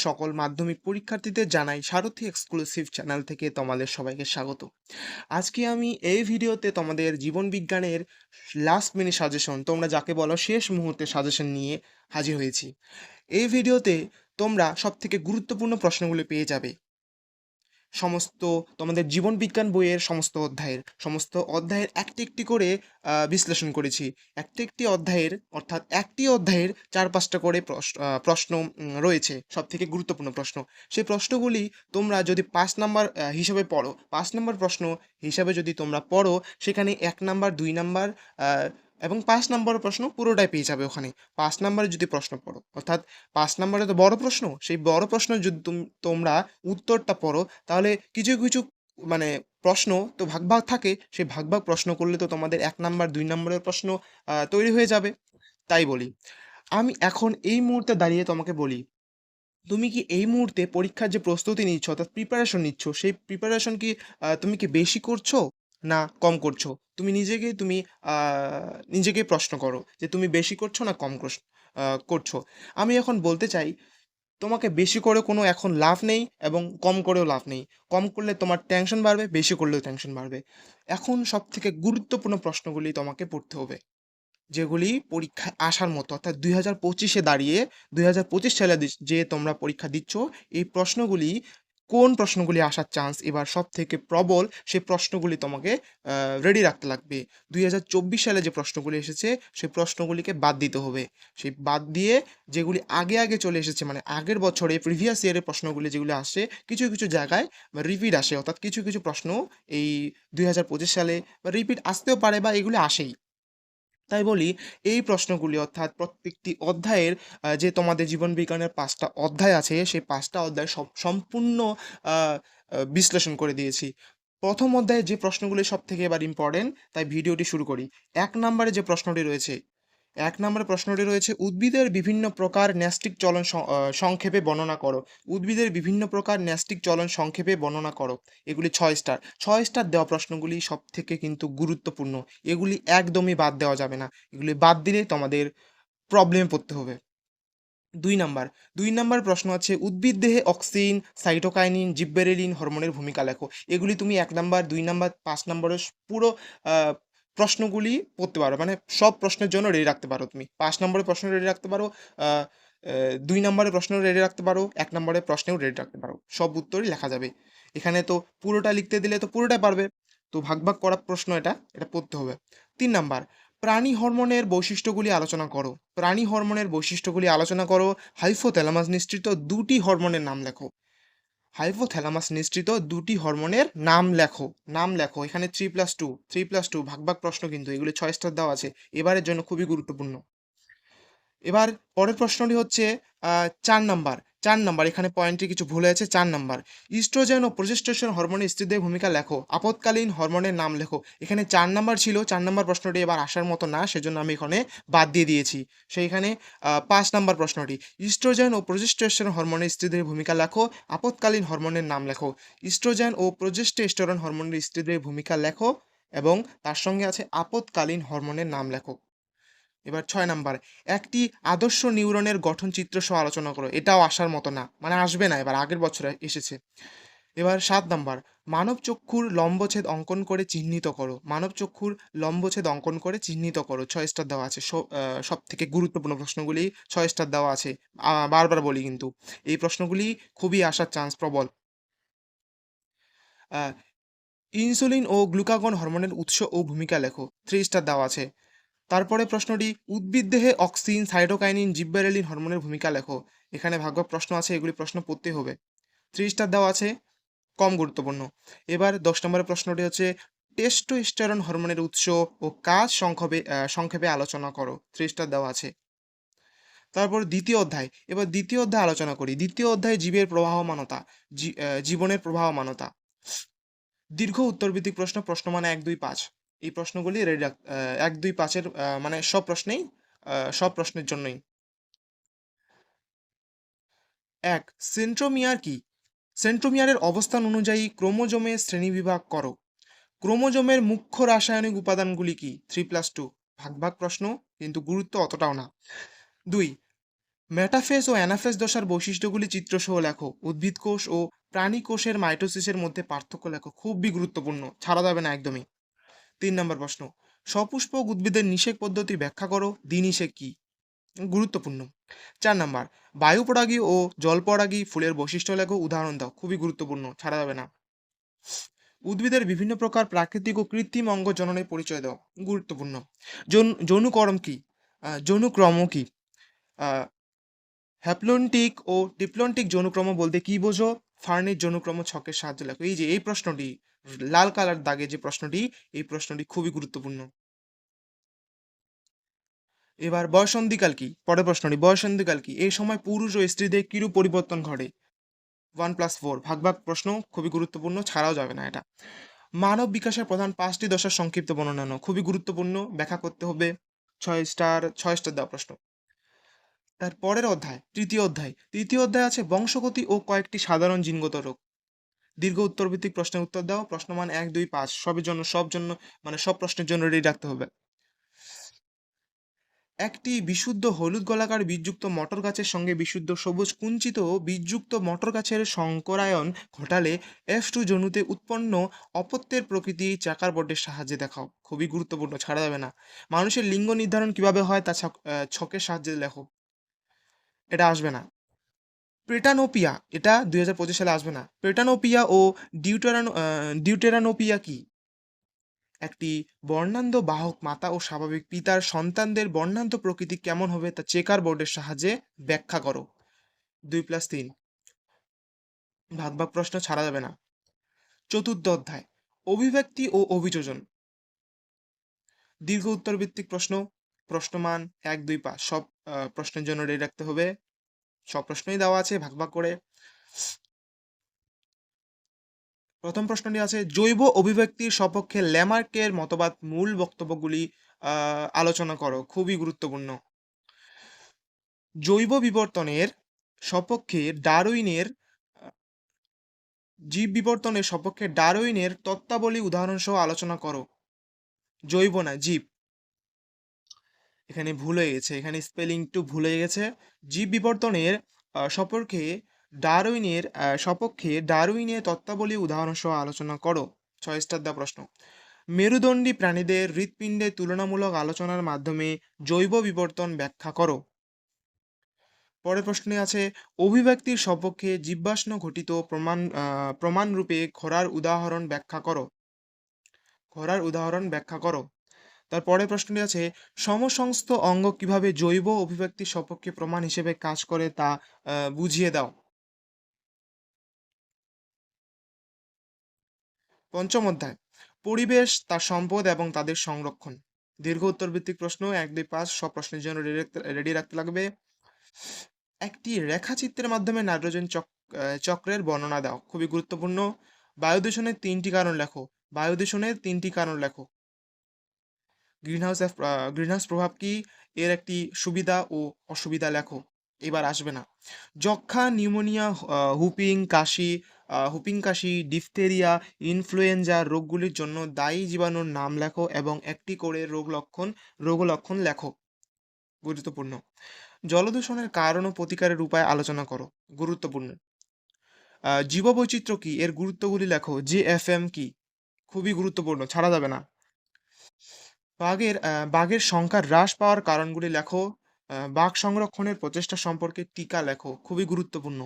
সকল মাধ্যমিক পরীক্ষার্থীদের জানাই সারথি এক্সক্লুসিভ চ্যানেল থেকে তোমাদের সবাইকে স্বাগত। আজকে আমি এই ভিডিওতে তোমাদের জীবন বিজ্ঞানের লাস্ট মিনিট সাজেশন, তোমরা যাকে বলো শেষ মুহূর্তের সাজেশন নিয়ে হাজির হয়েছি। এই ভিডিওতে তোমরা সবথেকে গুরুত্বপূর্ণ প্রশ্নগুলো পেয়ে যাবে। সমস্ত তোমাদের জীবন বিজ্ঞান বইয়ের সমস্ত অধ্যায়ের একটি একটি করে বিশ্লেষণ করেছি। একটি অধ্যায়ের অর্থাৎ একটি অধ্যায়ের 4-5টা করে প্রশ্ন রয়েছে, সবথেকে গুরুত্বপূর্ণ প্রশ্ন। সেই প্রশ্নগুলি তোমরা যদি 5 নাম্বার হিসাবে পড়ো, 5 নাম্বার প্রশ্ন হিসাবে যদি তোমরা পড়ো, সেখানে 1 নাম্বার, 2 নাম্বার এবং 5 নাম্বারের প্রশ্ন পুরোটাই পেয়ে যাবে ওখানে। 5 নাম্বারে যদি প্রশ্ন পড়ো, অর্থাৎ 5 নাম্বারে তো বড় প্রশ্ন, সেই বড় প্রশ্ন যদি তোমরা উত্তরটা পড়ো, তাহলে কিছু কিছু মানে প্রশ্ন তো ভাগ ভাগ থাকে, সেই ভাগ ভাগ প্রশ্ন করলে তো তোমাদের 1 নাম্বার 2 নাম্বারের প্রশ্ন তৈরি হয়ে যাবে। তাই বলি, আমি এখন এই মুহূর্তে দাঁড়িয়ে তোমাকে বলি, তুমি কি এই মুহূর্তে পরীক্ষার যে প্রস্তুতি নিচ্ছ অর্থাৎ প্রিপারেশন নিচ্ছ, সেই প্রিপারেশন কি তুমি কি বেশি করছো না কম করছো? তুমি নিজেকে প্রশ্ন করো যে তুমি বেশি করছো না কম করছো। আমি এখন বলতে চাই, তোমাকে বেশি করে কোনো এখন লাভ নেই এবং কম করেও লাভ নেই। কম করলে তোমার টেনশন বাড়বে, বেশি করলেও টেনশন বাড়বে। এখন সবথেকে গুরুত্বপূর্ণ প্রশ্নগুলি তোমাকে পড়তে হবে, যেগুলি পরীক্ষায় আসার মতো, অর্থাৎ 2025-এ দাঁড়িয়ে 2025 সালে যে তোমরা পরীক্ষা দিচ্ছ, এই প্রশ্নগুলি কোন প্রশ্নগুলি আসার চান্স এবার সব থেকে প্রবল, সেই প্রশ্নগুলি তোমাকে রেডি রাখতে লাগবে। 2024 সালে যে প্রশ্নগুলি এসেছে, সেই প্রশ্নগুলিকে বাদ দিতে হবে। সেই বাদ দিয়ে যেগুলি আগে আগে চলে এসেছে, মানে আগের বছরে প্রিভিয়াস ইয়ারের প্রশ্নগুলি যেগুলি আসছে, কিছু কিছু জায়গায় রিপিট আসে, অর্থাৎ কিছু কিছু প্রশ্ন এই 2025 সালে বা রিপিট আসতেও পারে বা এগুলি আসেই। তাই বলি, এই প্রশ্নগুলি অর্থাৎ প্রত্যেকটি অধ্যায়ের যে তোমাদের জীবন বিজ্ঞানের 5টা অধ্যায় আছে, সেই 5টা অধ্যায় সম্পূর্ণ আহ, বিশ্লেষণ করে দিয়েছি। প্রথম অধ্যায়ে যে প্রশ্নগুলি সব থেকে এবার ইম্পর্টেন্ট, তাই ভিডিওটি শুরু করি। 1 নম্বরে যে প্রশ্নটি রয়েছে, 1 নম্বরের প্রশ্নটি রয়েছে, উদ্ভিদের বিভিন্ন প্রকার ন্যস্টিক চলন সংক্ষেপে বর্ণনা করো। উদ্ভিদের বিভিন্ন প্রকার ন্যস্টিক চলন সংক্ষেপে বর্ণনা করো। এগুলি 6 স্টার। 6 স্টার দেওয়া প্রশ্নগুলি সব থেকে কিন্তু গুরুত্বপূর্ণ। এগুলি একদমই বাদ দেওয়া যাবে না। এগুলি বাদ দিলে তোমাদের প্রবলেমে পড়তে হবে। 2 নাম্বার, 2 নাম্বার প্রশ্ন আছে, উদ্ভিদ দেহে অক্সিন, সাইটোকাইনিন, জিববেরেলিন হরমোনের ভূমিকা লেখো। এগুলি তুমি 1 নাম্বার, 2 নাম্বার, 5 নাম্বারের পুরো আহ, প্রশ্নগুলি পড়তে পারো, মানে সব প্রশ্নের জন্য রেডি রাখতে পারো। তুমি 5 নম্বরের প্রশ্ন রেডি রাখতে পারো, 2 নম্বরের প্রশ্ন রেডি রাখতে পারো, 1 নম্বরের প্রশ্নেও রেডি রাখতে পারো, সব উত্তরই লেখা যাবে। এখানে তো পুরোটা লিখতে দিলে তো পুরোটাই পারবে, তো ভাগ ভাগ করা প্রশ্ন, এটা পড়তে হবে। 3 নাম্বার, প্রাণী হরমোনের বৈশিষ্ট্যগুলি আলোচনা করো। প্রাণী হরমোনের বৈশিষ্ট্যগুলি আলোচনা করো। হাইপোথ্যালামাস নিঃসৃত 2টি হরমোনের নাম লেখো। হাইপোথ্যালামাস নিঃসৃত 2টি হরমোনের নাম লেখো। এখানে 3+2 ভাগ ভাগ প্রশ্ন, কিন্তু এগুলি 6 স্টার দেওয়া আছে, এবারের জন্য খুবই গুরুত্বপূর্ণ। এবার পরের প্রশ্নটি হচ্ছে 4 নাম্বার। 4 নাম্বার, এখানে পয়েন্টে কিছু ভুল হয়েছে। 4 নাম্বার, ইস্ট্রোজেন ও প্রজেস্টেরন হরমোনের স্ত্রীদের ভূমিকা লেখো। আপৎকালীন হরমোনের নাম লেখো। এখানে 4 নাম্বার ছিল, 4 নাম্বার প্রশ্নটি এবার আসার মতো না, সেজন্য আমি এখানে বাদ দিয়ে দিয়েছি। সেইখানে 5 নাম্বার প্রশ্নটি, ইস্ট্রোজেন ও প্রজেস্টেরন হরমোনের স্ত্রীদের ভূমিকা লেখো। আপৎকালীন হরমোনের নাম লেখো। ইস্ট্রোজেন ও প্রজেস্টেরন হরমোনের স্ত্রীদের ভূমিকা লেখো এবং তার সঙ্গে আছে আপৎকালীন হরমোনের নাম লেখো। এবার 6 নাম্বার, একটি আদর্শ নিউরনের গঠন চিত্র সহ আলোচনা করো। এটাও আসার মতো না, মানে আসবে না, এবার আগের বছরে এসেছে। এবার 7 নাম্বার, মানব চক্ষুর লম্বচ্ছেদ অঙ্কন করে চিহ্নিত করো। মানব চক্ষুর লম্বচ্ছেদ অঙ্কন করে চিহ্নিত করো, 6 স্টার দেওয়া আছে। সব থেকে গুরুত্বপূর্ণ প্রশ্নগুলি 6 স্টার দেওয়া আছে। বারবার বলি কিন্তু এই প্রশ্নগুলি খুবই আসার চান্স প্রবল। আহ, ইনসুলিন ও গ্লুকাগন হরমোনের উৎস ও ভূমিকা লেখো, 3 স্টার দেওয়া আছে। তারপরে প্রশ্নটি, উদ্ভিদ দেহে অক্সিন, সাইটোকাইনিন, জিববেরেলিন হরমোনের ভূমিকা লেখো। এখানে ভাগ ভাগ প্রশ্ন আছে, এগুলি প্রশ্ন পড়তে হবে, 3 স্টার দেওয়া আছে, কম গুরুত্বপূর্ণ। এবার 10 নম্বরের প্রশ্নটি হচ্ছে, টেস্টোস্টেরন হরমোনের উৎস ও কাজ সংক্ষেপে আলোচনা করো, 3 স্টার দেওয়া আছে। তারপর দ্বিতীয় অধ্যায়, এবার দ্বিতীয় অধ্যায় আলোচনা করি। দ্বিতীয় অধ্যায়ে জীবের প্রবাহমানতা, জীবনের প্রবাহমানতা। দীর্ঘ উত্তরভিত্তিক প্রশ্ন মান 1, 2, 5। এই প্রশ্নগুলি রেডি 1, 2, 5-এর মানে সব প্রশ্নের জন্যই। 1, সেন্ট্রোমিয়ার কি? সেন্ট্রোমিয়ারের অবস্থান অনুযায়ী ক্রোমোজোমের শ্রেণীবিভাগ করো। ক্রোমোজোমের মুখ্য রাসায়নিক উপাদানগুলি কি? 3+2 ভাগ ভাগ প্রশ্ন, কিন্তু গুরুত্ব অতটাও না। 2, মেটাফেজ ও অ্যানাফেজ দশার বৈশিষ্ট্যগুলি চিত্রসহ লেখো। উদ্ভিদ কোষ ও প্রাণী কোষের মাইটোসিসের মধ্যে পার্থক্য লেখো। খুবই গুরুত্বপূর্ণ, ছাড়া যাবে না একদমই। 3 নম্বর প্রশ্ন, সপুষ্পক উদ্ভিদের নিষেক পদ্ধতি ব্যাখ্যা করো। দ্বিনিষেক কি? গুরুত্বপূর্ণ। 4 নম্বর, বায়ু পরাগী ও জল পরাগী ফুলের বৈশিষ্ট্য লেখো, উদাহরণ দাও। খুবই গুরুত্বপূর্ণ, ছাড়া যাবে না। উদ্ভিদের বিভিন্ন প্রকার প্রাকৃতিক ও কৃত্রিম অঙ্গ জননের পরিচয় দাও। গুরুত্বপূর্ণ। যৌনুকরম কি? যৌনুক্রম কি? আহ, হ্যাপ্লন্টিক ও ডিপ্লন্টিক যৌনুক্রম বলতে কি বোঝো? ফার্নির যৌনুক্রম ছকের সাহায্যে লেখো। এই যে এই প্রশ্নটি, লাল কালার দাগে যে প্রশ্নটি, এই প্রশ্নটি খুবই গুরুত্বপূর্ণ। এবার বয়সন্ধিকাল কি? পরের প্রশ্নটি, বয়সন্ধিকাল কি? এই সময় পুরুষ ও স্ত্রীদের কিরূপ পরিবর্তন ঘটে? 1+4 ভাগ ভাগ প্রশ্ন, খুবই গুরুত্বপূর্ণ, ছাড়াও যাবে না এটা। মানব বিকাশের প্রধান 5টি দশার সংক্ষিপ্ত বর্ণনা নাও। খুবই গুরুত্বপূর্ণ, ব্যাখ্যা করতে হবে। 6 স্টার, 6 স্টার দেওয়া প্রশ্ন। তার পরের অধ্যায়, তৃতীয় অধ্যায় আছে বংশগতি ও কয়েকটি সাধারণ জিনগত রোগ। দীর্ঘ উত্তরভিত্তিক প্রশ্নের উত্তর দাও। প্রশ্নমান 1, 2, 5 সব জন্য মানে সব প্রশ্নের জন্য রেডি রাখতে হবে। একটি বিশুদ্ধ হলুদ গোলাকার বীজযুক্ত মটর গাছের সঙ্গে বিশুদ্ধ সবুজ কুঞ্চিত বীজযুক্ত মটর গাছের সংকরায়ন ঘটালে F2 জনুতে উৎপন্ন অপত্যের প্রকৃতি চাকার বোর্ডের সাহায্যে দেখাও। খুবই গুরুত্বপূর্ণ, ছাড়া যাবে না। মানুষের লিঙ্গ নির্ধারণ কিভাবে হয় তা ছকের সাহায্যে লেখো। এটা আসবে না। প্রেটানোপিয়া, এটা 2025 সালে আসবে না। প্রেটানোপিয়া ও ডিউটেরানোপিয়া কি? একটি বর্ণান্ধ বাহক মাতা ও স্বাভাবিক পিতার সন্তানদের বর্ণান্ধ প্রকৃতি কেমন হবে তা চেকার বোর্ডের সাহায্যে ব্যাখ্যা করো। 2+3 ভাগ ভাগ প্রশ্ন, ছাড়া যাবে না। চতুর্থ অধ্যায়, অভিব্যক্তি ও অভিযোজন। দীর্ঘ উত্তর ভিত্তিক প্রশ্ন। প্রশ্নমান 1, 2, 5 সব প্রশ্নের জন্য রেডি রাখতে হবে। সব প্রশ্নই দেওয়া আছে ভাগ ভাগ করে। প্রথম প্রশ্নটি আছে, জৈব অভিব্যক্তির সপক্ষে ল্যামার্কের মতবাদ মূল বক্তব্যগুলি আলোচনা করো। খুবই গুরুত্বপূর্ণ। জৈব বিবর্তনের সপক্ষে ডারউইনের জীব বিবর্তনের সপক্ষে ডারউইনের তত্ত্বাবলী উদাহরণসহ আলোচনা করো। জৈব না, জীব। এখানে ভুল হয়ে গেছে, এখানে স্পেলিং একটু ভুল হয়ে গেছে। জীব বিবর্তনের সপক্ষে ডারউইনের তত্ত্বাবলী উদাহরণসহ আলোচনা করো। 6 স্টার দেওয়া প্রশ্ন। মেরুদণ্ডী প্রাণীদের হৃৎপিণ্ডের তুলনামূলক আলোচনার মাধ্যমে জৈব বিবর্তন ব্যাখ্যা করো। পরের প্রশ্নে আছে, অভিব্যক্তির সপক্ষে জীবাশ্ম ঘটিত প্রমাণরূপে ঘোড়ার উদাহরণ ব্যাখ্যা করো। তার পরের প্রশ্নটি আছে, সমসংস্থ অঙ্গ কিভাবে জৈব অভিব্যক্তির সপক্ষে প্রমাণ হিসেবে কাজ করে তা বুঝিয়ে দাও। পঞ্চম অধ্যায়, পরিবেশ, তার সম্পদ এবং তাদের সংরক্ষণ। দীর্ঘ উত্তরভিত্তিক প্রশ্ন 1, 2, 5 সব প্রশ্নের জন্য রেডি রাখতে লাগবে। একটি রেখাচিত্রের মাধ্যমে নাইট্রোজেন চক্রের বর্ণনা দাও। খুবই গুরুত্বপূর্ণ। বায়ু দূষণের 3টি কারণ লেখো। গ্রিনহাউস প্রভাব কি? এর একটি সুবিধা ও অসুবিধা লেখো। এবার আসবে না। যক্ষ্মা, নিউমোনিয়া, হুপিং কাশি, ডিফথেরিয়া, ইনফ্লুয়েঞ্জা রোগগুলির জন্য দায়ী জীবাণুর নাম লেখো এবং একটি করে রোগলক্ষণ লেখো। গুরুত্বপূর্ণ। জলদূষণের কারণ ও প্রতিকারের উপায় আলোচনা করো। গুরুত্বপূর্ণ। জীববৈচিত্র্য কি? এর গুরুত্বগুলি লেখো। JFM কি? খুবই গুরুত্বপূর্ণ, ছাড়া যাবে না। বাঘের সংখ্যা হ্রাস পাওয়ার কারণগুলি লেখো। বাঘ সংরক্ষণের প্রচেষ্টা সম্পর্কে টিকা লেখো। খুবই গুরুত্বপূর্ণ।